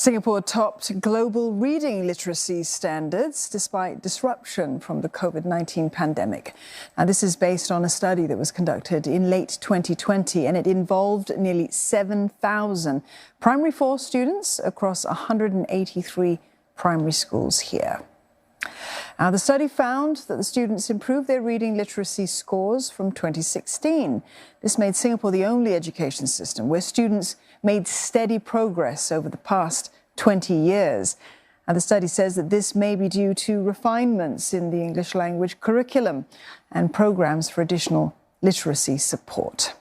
Singapore topped global reading literacy standards despite disruption from the COVID-19 pandemic. Now, this is based on a study that was conducted in late 2020, and it involved nearly 7,000 primary 4 students across 183 primary schools here. Now, the study found that the students improved their reading literacy scores from 2016. This made Singapore the only education system where students made steady progress over the past 20 years. And the study says that this may be due to refinements in the English language curriculum and programs for additional literacy support.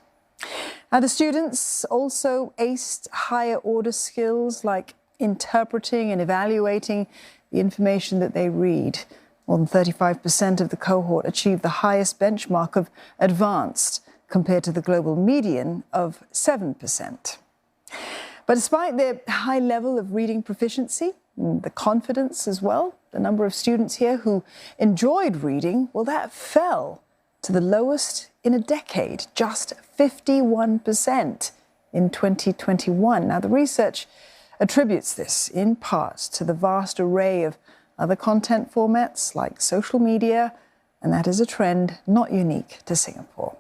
Now, the students also aced higher order skills like interpreting and evaluating the information that they read. More than 35% of the cohort achieved the highest benchmark of advanced compared to the global median of 7%. But despite their high level of reading proficiency, the confidence as well, the number of students here who enjoyed reading, well, that fell to the lowest in a decade, just 51% in 2021. Now, the research attributes this in part to the vast array of other content formats like social media, and that is a trend not unique to Singapore.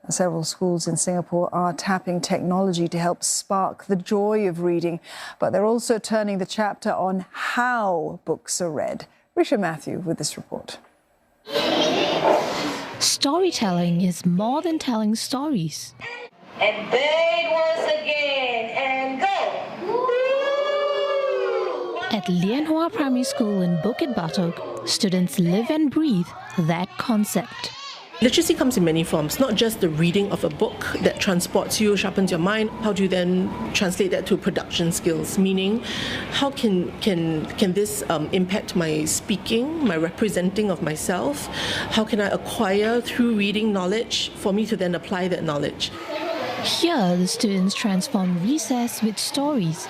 Several schools in Singapore are tapping technology to help spark the joy of reading, but they're also turning the chapter on how books are read. Risha Matthew with this report. Storytelling is more than telling stories. And bang once again, and go! At Lian Hoa Primary School in Bukit Batok, students live and breathe that concept. Literacy comes in many forms, not just the reading of a book that transports you, sharpens your mind. How do you then translate that to production skills? Meaning, how can this impact my speaking, my representing of myself? How can I acquire through reading knowledge for me to then apply that knowledge? Here, the students transform recess with stories.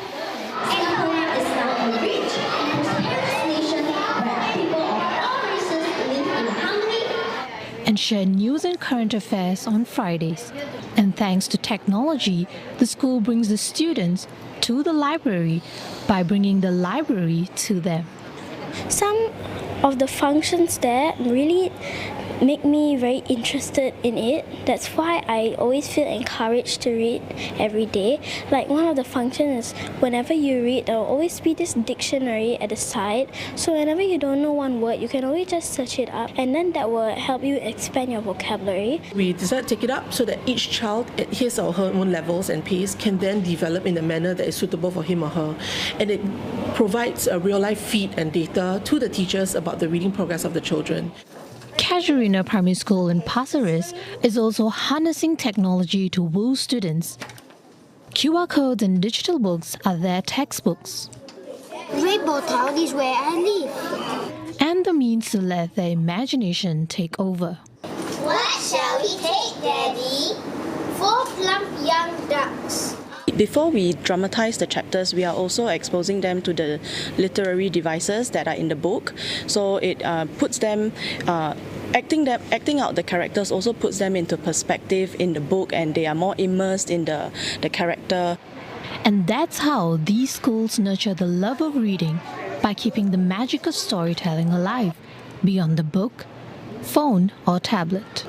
And share news and current affairs on Fridays. And thanks to technology, the school brings the students to the library by bringing the library to them. Some of the functions there really make me very interested in it. That's why I always feel encouraged to read every day. Like one of the functions is whenever you read, there will always be this dictionary at the side. So whenever you don't know one word, you can always just search it up, and then that will help you expand your vocabulary. We decided to take it up so that each child at his or her own levels and pace can then develop in a manner that is suitable for him or her. And it provides a real-life feed and data to the teachers about the reading progress of the children. Casuarina Primary School in Pasir Ris is also harnessing technology to woo students. QR codes and digital books are their textbooks. Rainbow Town is where I live. And the means to let their imagination take over. What shall we take, Daddy? 4 plump young ducks. Before we dramatize the chapters, we are also exposing them to the literary devices that are in the book. So it puts them, acting out the characters also puts them into perspective in the book, and they are more immersed in the character. And that's how these schools nurture the love of reading by keeping the magic of storytelling alive beyond the book, phone or tablet.